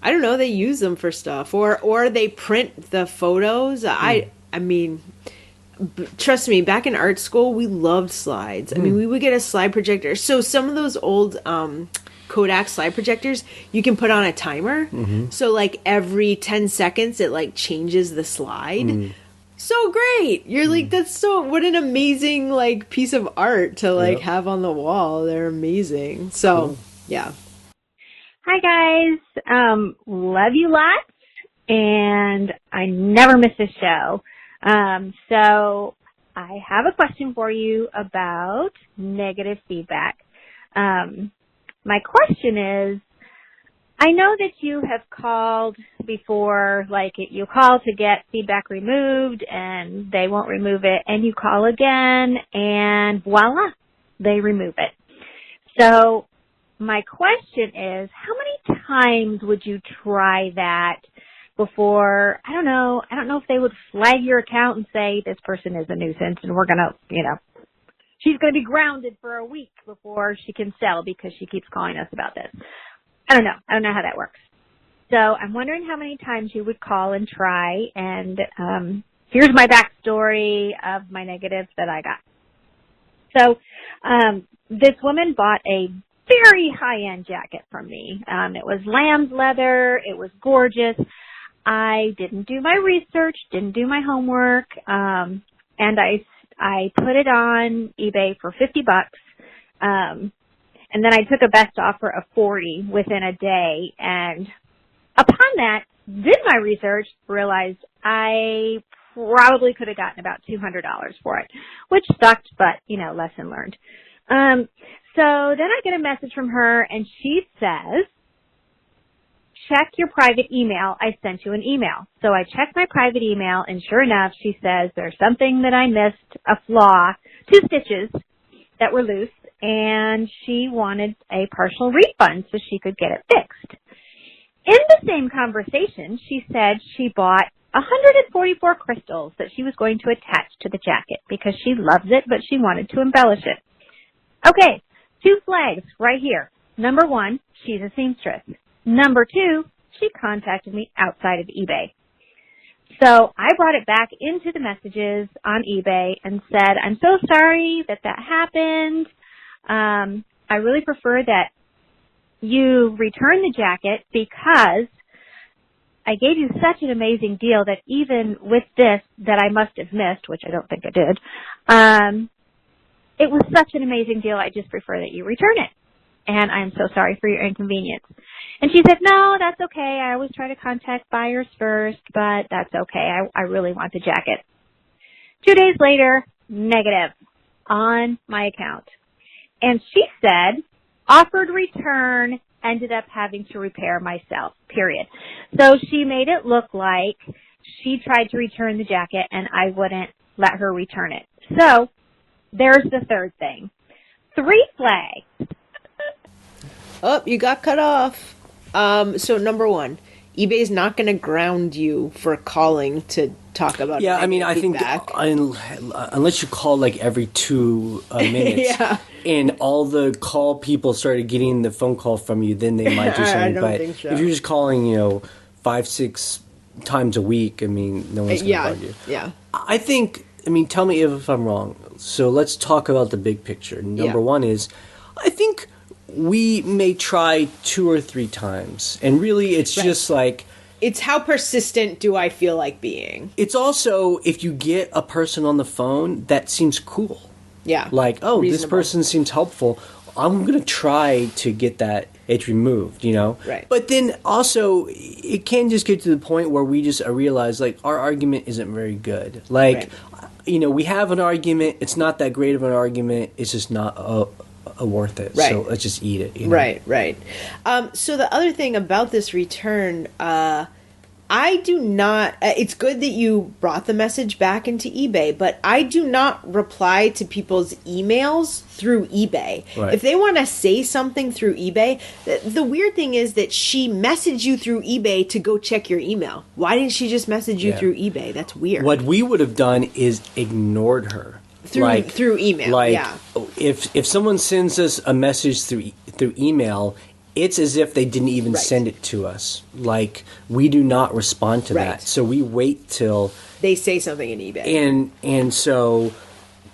I don't know. They use them for stuff, or they print the photos. I mean, trust me, back in art school, we loved slides. I mean, we would get a slide projector. So some of those old Kodak slide projectors, you can put on a timer. So like every 10 seconds, it like changes the slide. So great. You're like, what an amazing like piece of art to like have on the wall. They're amazing. So yeah. Hi guys. Love you lots. And I never miss a show. So I have a question for you about negative feedback. My question is, I know that you have called before, like you call to get feedback removed and they won't remove it, and you call again and voila, they remove it. So my question is, how many times would you try that before, I don't know if they would flag your account and say this person is a nuisance and we're going to, she's going to be grounded for a week before she can sell because she keeps calling us about this. I don't know how that works. So I'm wondering how many times you would call and try, and here's my backstory of my negatives that I got. So this woman bought a very high-end jacket from me. It was lamb's leather. It was gorgeous. I didn't do my research, didn't do my homework, and I put it on eBay for $50. And then I took a best offer of $40 within a day, and upon that, did my research, realized I probably could have gotten about $200 for it, which sucked, but, lesson learned. So then I get a message from her, and she says, check your private email. I sent you an email. So I checked my private email, and sure enough, she says there's something that I missed, a flaw, 2 stitches that were loose, and she wanted a partial refund so she could get it fixed. In the same conversation, she said she bought 144 crystals that she was going to attach to the jacket because she loves it, but she wanted to embellish it. Okay, 2 flags right here. Number 1, she's a seamstress. Number 2, she contacted me outside of eBay. So I brought it back into the messages on eBay and said, I'm so sorry that happened. I really prefer that you return the jacket because I gave you such an amazing deal that even with this that I must have missed, which I don't think I did, it was such an amazing deal, I just prefer that you return it. And I'm so sorry for your inconvenience. And she said, no, that's okay. I always try to contact buyers first, but that's okay. I really want the jacket. 2 days later, negative on my account. And she said, offered return, ended up having to repair myself, period. So she made it look like she tried to return the jacket and I wouldn't let her return it. So there's the third thing. 3 flags. Oh, you got cut off. So number 1, eBay's not going to ground you for calling to talk about Yeah, I mean, I feedback. think unless you call like every 2 minutes and all the call people started getting the phone call from you, then they might do something. I don't but think so. if you're just calling, 5-6 times a week, I mean, no one's going to bug you. Yeah. I think, I mean, tell me if I'm wrong. So let's talk about the big picture. Number one is, I think we may try 2 or 3 times. And really, it's just like... It's how persistent do I feel like being? It's also, if you get a person on the phone, that seems cool. Yeah. Like, oh, reasonable. This person seems helpful. I'm going to try to get that edge removed, Right. But then also, it can just get to the point where we just realize, like, our argument isn't very good. Like, we have an argument. It's not that great of an argument. It's just not worth it. Right. So let's just eat it. Right. So the other thing about this return, I do not, it's good that you brought the message back into eBay, but I do not reply to people's emails through eBay. Right. If they want to say something through eBay, the weird thing is that she messaged you through eBay to go check your email. Why didn't she just message you through eBay? That's weird. What we would have done is ignored her. Through email, if someone sends us a message through email, it's as if they didn't even send it to us. Like, we do not respond to that. So we wait till they say something in eBay. And so,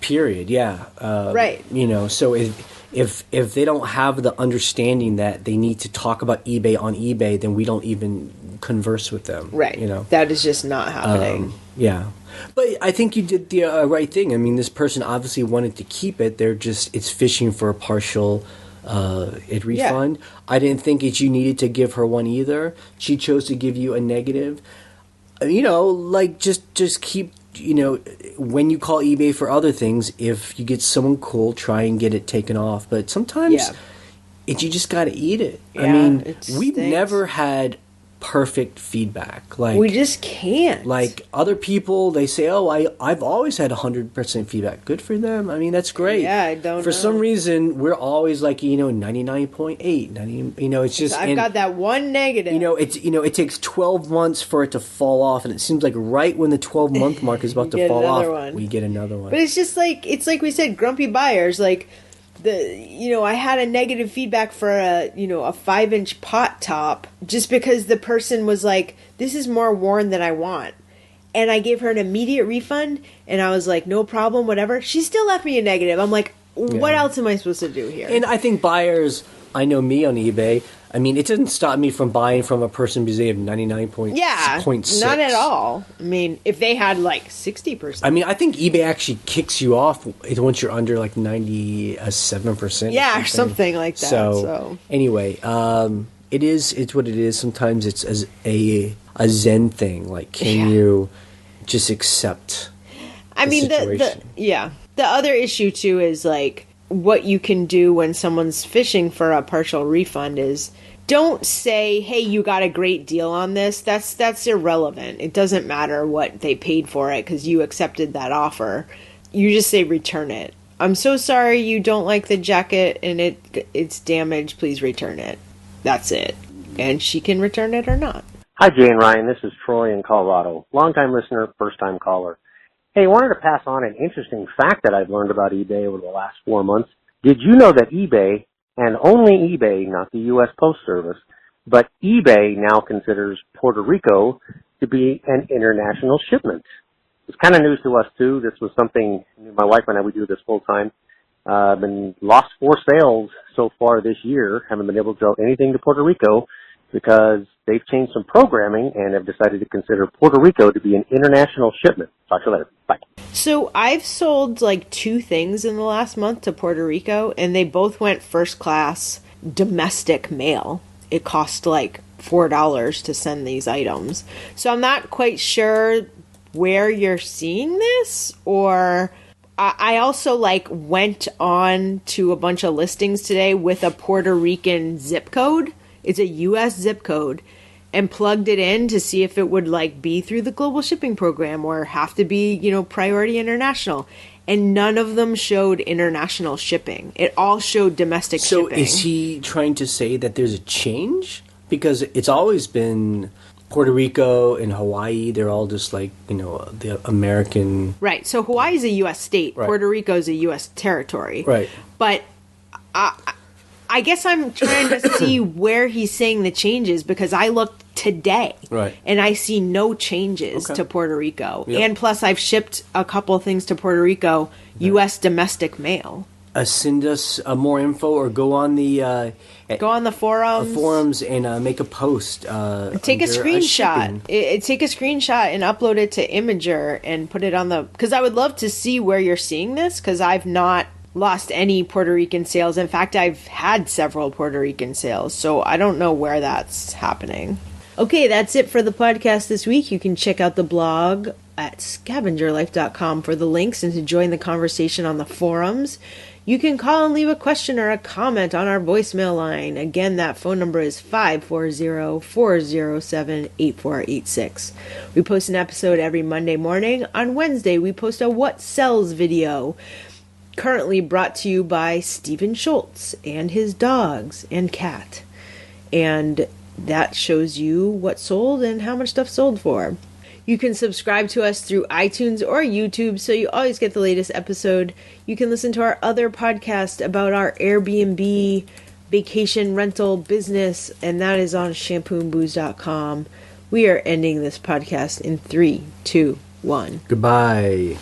period, right. So if they don't have the understanding that they need to talk about eBay on eBay, then we don't even converse with them. Right. That is just not happening. But I think you did the right thing. I mean, this person obviously wanted to keep it. It's fishing for a partial refund. I didn't think you needed to give her one either. She chose to give you a negative. Just keep, when you call eBay for other things, if you get someone cool, try and get it taken off. But sometimes you just got to eat it. Yeah, I mean, we've never had perfect feedback. Like, we just can't. Like, other people, they say, oh, I've always had 100% feedback. Good for them. I mean, that's great. Yeah, I don't know. For some reason, we're always like, 99.8. 90, it's just... I've got that one negative. It takes 12 months for it to fall off, and it seems like right when the 12-month mark is about to fall off, we get another one. But it's just like, we said, grumpy buyers, like... I had a negative feedback for a 5-inch pot top just because the person was like, this is more worn than I want. And I gave her an immediate refund and I was like, no problem, whatever. She still left me a negative. I'm like, what else am I supposed to do here? And I think buyers, I know me on eBay, I mean, it doesn't stop me from buying from a person because they have 99.6. Yeah, not at all. I mean, if they had like 60%. I mean, I think eBay actually kicks you off once you're under like 97%. Yeah, or something like that. So. Anyway, it's what it is. Sometimes it's as a Zen thing. Like, can you just accept the situation? The other issue too is like, what you can do when someone's fishing for a partial refund is don't say, hey, you got a great deal on this. That's irrelevant. It doesn't matter what they paid for it because you accepted that offer. You just say return it. I'm so sorry you don't like the jacket and it's damaged. Please return it. That's it. And she can return it or not. Hi, Jay and Ryan. This is Troy in Colorado. Long-time listener, first-time caller. Hey, I wanted to pass on an interesting fact that I've learned about eBay over the last 4 months. Did you know that eBay, and only eBay, not the U.S. Post Service, but eBay now considers Puerto Rico to be an international shipment? It's kind of news to us, too. This was something my wife and I, we do this full-time. Been lost 4 sales so far this year. Haven't been able to sell anything to Puerto Rico because they've changed some programming and have decided to consider Puerto Rico to be an international shipment. Talk to you later. Bye. So I've sold like 2 things in the last month to Puerto Rico, and they both went first class domestic mail. It cost like $4 to send these items. So I'm not quite sure where you're seeing this, or I also like went on to a bunch of listings today with a Puerto Rican zip code. It's a U.S. zip code, and plugged it in to see if it would like be through the global shipping program or have to be, priority international. And none of them showed international shipping. It all showed domestic shipping. So is he trying to say that there's a change? Because it's always been Puerto Rico and Hawaii. They're all just like, the American. Right. So Hawaii is a U.S. state. Right. Puerto Rico is a U.S. territory. Right. But I guess I'm trying to see where he's saying the changes, because I looked today. Right. And I see no changes Okay. to Puerto Rico. Yep. And plus, I've shipped a couple things to Puerto Rico, U.S. domestic mail. Send us more info or go on the Go on the forums. And make a post. Take a under, screenshot. shipping. Take a screenshot and upload it to Imager and put it on the... Because I would love to see where you're seeing this, because I've not lost any Puerto Rican sales. In fact, I've had several Puerto Rican sales, so I don't know where that's happening. Okay, that's it for the podcast this week. You can check out the blog at scavengerlife.com for the links and to join the conversation on the forums. You can call and leave a question or a comment on our voicemail line. Again, that phone number is 540-407-8486. We post an episode every Monday morning. On Wednesday, we post a What Sells video, currently brought to you by Stephen Schultz and his dogs and cat. And that shows you what sold and how much stuff sold for. You can subscribe to us through iTunes or YouTube so you always get the latest episode. You can listen to our other podcast about our Airbnb vacation rental business, and that is on shampooandbooze.com. We are ending this podcast in 3, 2, 1. Goodbye.